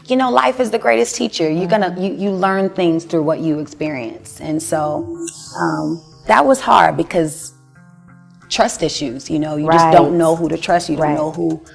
You know, life is the greatest teacher. You learn things through what you experience. And so that was hard because trust issues, you know, you just don't know who to trust. You don't know who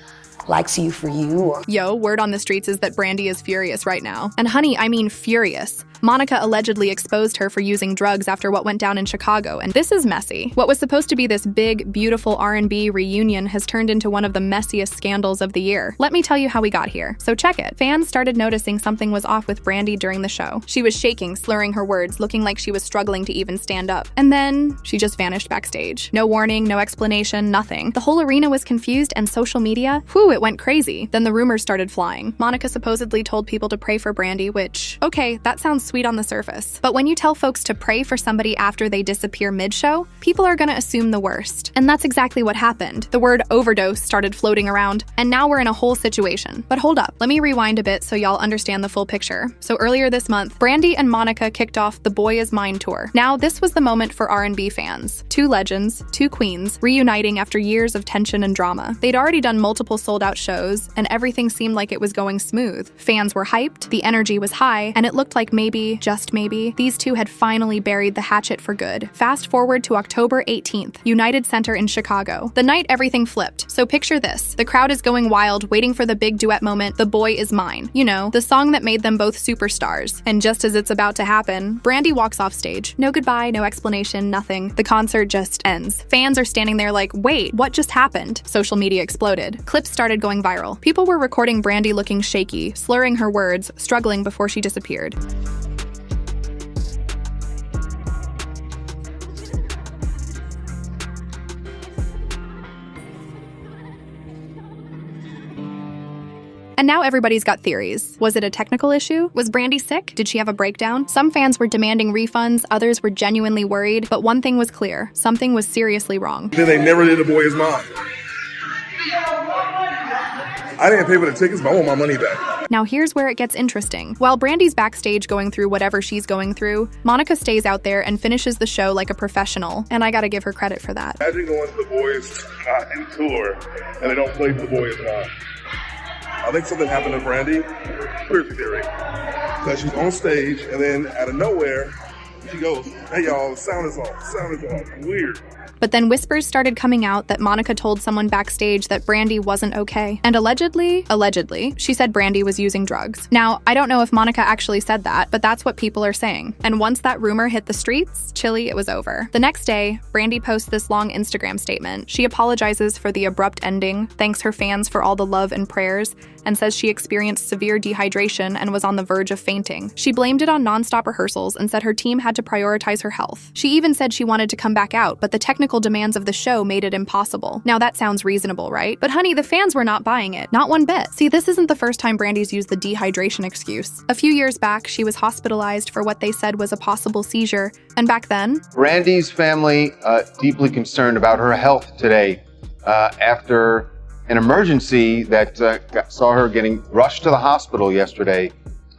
likes you for you. Yo, word on the streets is that Brandy is furious right now. And honey, I mean furious. Monica allegedly exposed her for using drugs after what went down in Chicago, and this is messy. What was supposed to be this big, beautiful R&B reunion has turned into one of the messiest scandals of the year. Let me tell you how we got here. So check it. Fans started noticing something was off with Brandy during the show. She was shaking, slurring her words, looking like she was struggling to even stand up. And then she just vanished backstage. No warning, no explanation, nothing. The whole arena was confused, and social media, it went crazy. Then the rumors started flying. Monica supposedly told people to pray for Brandy, which, okay, that sounds sweet on the surface. But when you tell folks to pray for somebody after they disappear mid-show, people are gonna assume the worst. And that's exactly what happened. The word overdose started floating around, and now we're in a whole situation. But hold up, let me rewind a bit so y'all understand the full picture. So earlier this month, Brandy and Monica kicked off the Boy Is Mine tour. Now, this was the moment for R&B fans. Two legends, two queens, reuniting after years of tension and drama. They'd already done multiple sold-out shows, and everything seemed like it was going smooth. Fans were hyped, the energy was high, and it looked like maybe, just maybe, these two had finally buried the hatchet for good. Fast forward to October 18th, United Center in Chicago. The night everything flipped. So picture this. The crowd is going wild, waiting for the big duet moment, The Boy Is Mine. You know, the song that made them both superstars. And just as it's about to happen, Brandy walks off stage. No goodbye, no explanation, nothing. The concert just ends. Fans are standing there like, wait, what just happened? Social media exploded. Clips started going viral. People were recording Brandy looking shaky, slurring her words, struggling before she disappeared. And now everybody's got theories. Was it a technical issue? Was Brandy sick? Did she have a breakdown? Some fans were demanding refunds, others were genuinely worried, but one thing was clear. Something was seriously wrong. They never did The Boy Is Mine. I didn't pay for the tickets, but I want my money back. Now here's where it gets interesting. While Brandy's backstage going through whatever she's going through, Monica stays out there and finishes the show like a professional, and I gotta give her credit for that. Imagine going to The Boy Is Mine tour, and they don't play The Boy Is Mine. I think something happened to Brandy, conspiracy theory, that she's on stage, and then out of nowhere, she goes, hey y'all, the sound is off, weird. But then whispers started coming out that Monica told someone backstage that Brandy wasn't okay. And allegedly, she said Brandy was using drugs. Now, I don't know if Monica actually said that, but that's what people are saying. And once that rumor hit the streets, chilly, it was over. The next day, Brandy posts this long Instagram statement. She apologizes for the abrupt ending, thanks her fans for all the love and prayers, and says she experienced severe dehydration and was on the verge of fainting. She blamed it on nonstop rehearsals and said her team had to prioritize her health. She even said she wanted to come back out, but the technical demands of the show made it impossible. Now that sounds reasonable, right? But honey, the fans were not buying it. Not one bit. See, this isn't the first time Brandy's used the dehydration excuse. A few years back, she was hospitalized for what they said was a possible seizure, and back then, Brandy's family deeply concerned about her health today after an emergency that saw her getting rushed to the hospital yesterday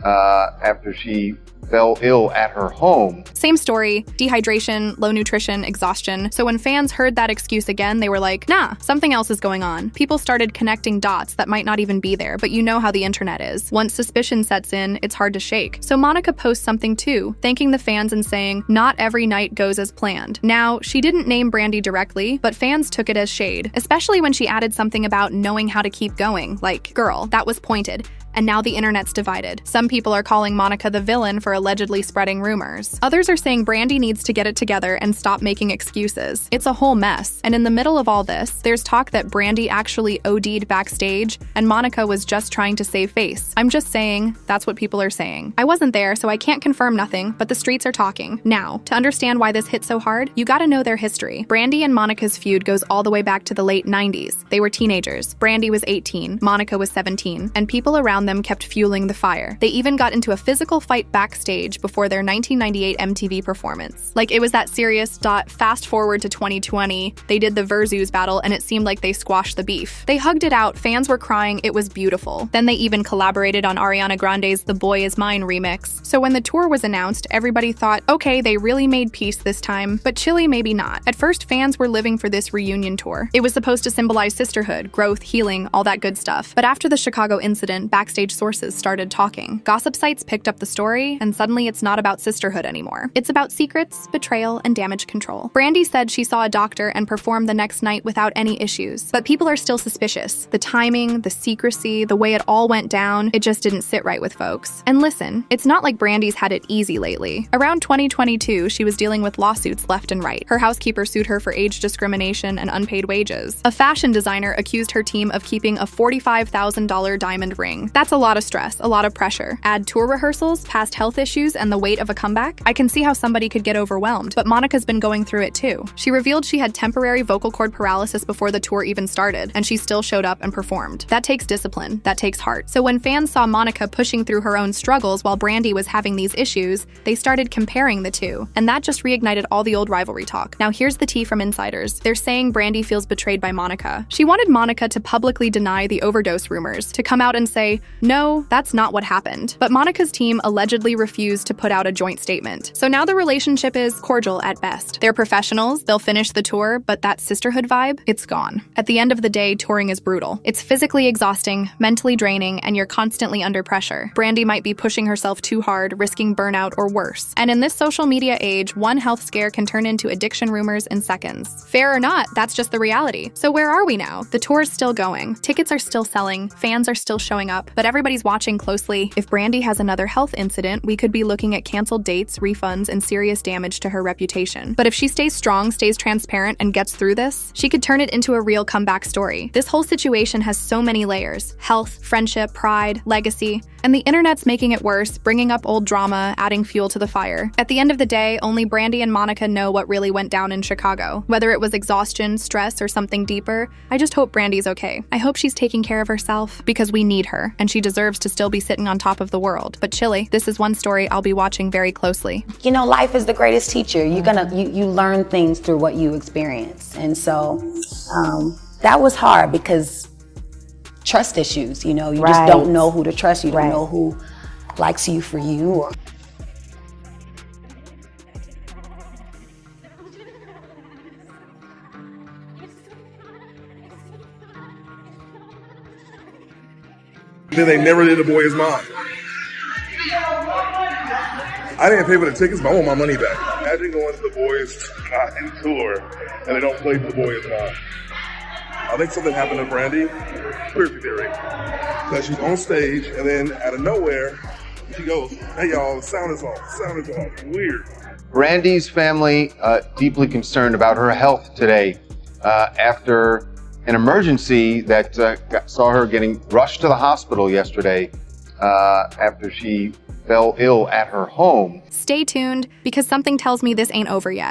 after she fell ill at her home. Same story, dehydration, low nutrition, exhaustion. So when fans heard that excuse again, they were like, nah, something else is going on. People started connecting dots that might not even be there, but you know how the internet is. Once suspicion sets in, it's hard to shake. So Monica posts something too, thanking the fans and saying, not every night goes as planned. Now, she didn't name Brandy directly, but fans took it as shade, especially when she added something about knowing how to keep going, like, girl, that was pointed. And now the internet's divided. Some people are calling Monica the villain for allegedly spreading rumors. Others are saying Brandy needs to get it together and stop making excuses. It's a whole mess. And in the middle of all this, there's talk that Brandy actually OD'd backstage and Monica was just trying to save face. I'm just saying, that's what people are saying. I wasn't there, so I can't confirm nothing, but the streets are talking. Now, to understand why this hit so hard, you gotta know their history. Brandy and Monica's feud goes all the way back to the late 90s. They were teenagers. Brandy was 18, Monica was 17, and people around them kept fueling the fire. They even got into a physical fight backstage before their 1998 MTV performance. Like, it was that serious. Fast forward to 2020, they did the Versus battle and it seemed like they squashed the beef. They hugged it out, fans were crying, it was beautiful. Then they even collaborated on Ariana Grande's The Boy Is Mine remix. So when the tour was announced, everybody thought, okay, they really made peace this time, but chilly maybe not. At first, fans were living for this reunion tour. It was supposed to symbolize sisterhood, growth, healing, all that good stuff. But after the Chicago incident, backstage backstage sources started talking. Gossip sites picked up the story, and suddenly it's not about sisterhood anymore. It's about secrets, betrayal, and damage control. Brandy said she saw a doctor and performed the next night without any issues. But people are still suspicious. The timing, the secrecy, the way it all went down, it just didn't sit right with folks. And listen, it's not like Brandy's had it easy lately. Around 2022, she was dealing with lawsuits left and right. Her housekeeper sued her for age discrimination and unpaid wages. A fashion designer accused her team of keeping a $45,000 diamond ring. That's a lot of stress, a lot of pressure. Add tour rehearsals, past health issues, and the weight of a comeback. I can see how somebody could get overwhelmed, but Monica's been going through it too. She revealed she had temporary vocal cord paralysis before the tour even started, and she still showed up and performed. That takes discipline, that takes heart. So when fans saw Monica pushing through her own struggles while Brandy was having these issues, they started comparing the two, and that just reignited all the old rivalry talk. Now here's the tea from insiders. They're saying Brandy feels betrayed by Monica. She wanted Monica to publicly deny the overdose rumors, to come out and say, no, that's not what happened. But Monica's team allegedly refused to put out a joint statement. So now the relationship is cordial at best. They're professionals, they'll finish the tour, but that sisterhood vibe, it's gone. At the end of the day, touring is brutal. It's physically exhausting, mentally draining, and you're constantly under pressure. Brandy might be pushing herself too hard, risking burnout or worse. And in this social media age, one health scare can turn into addiction rumors in seconds. Fair or not, that's just the reality. So where are we now? The tour is still going. Tickets are still selling. Fans are still showing up, but everybody's watching closely. If Brandy has another health incident, we could be looking at canceled dates, refunds, and serious damage to her reputation. But if she stays strong, stays transparent, and gets through this, she could turn it into a real comeback story. This whole situation has so many layers: health, friendship, pride, legacy, and the internet's making it worse, bringing up old drama, adding fuel to the fire. At the end of the day, only Brandy and Monica know what really went down in Chicago. Whether it was exhaustion, stress, or something deeper, I just hope Brandy's okay. I hope she's taking care of herself, because we need her, and she deserves to still be sitting on top of the world. But Chili, this is one story I'll be watching very closely. You know, life is the greatest teacher. You learn things through what you experience. And so that was hard because trust issues, you know, you just don't know who to trust. You don't know who likes you for you. Or then they never did The Boy Is Mine. I didn't pay for the tickets, but I want my money back. Imagine going to The Boy Is Mine tour and they don't play The Boy Is Mine. I think something happened to Brandy. Conspiracy theory. That she's on stage and then out of nowhere, she goes, hey y'all, the sound is off, the sound is off. Weird. Brandy's family deeply concerned about her health today after an emergency that saw her getting rushed to the hospital yesterday after she fell ill at her home. Stay tuned, because something tells me this ain't over yet.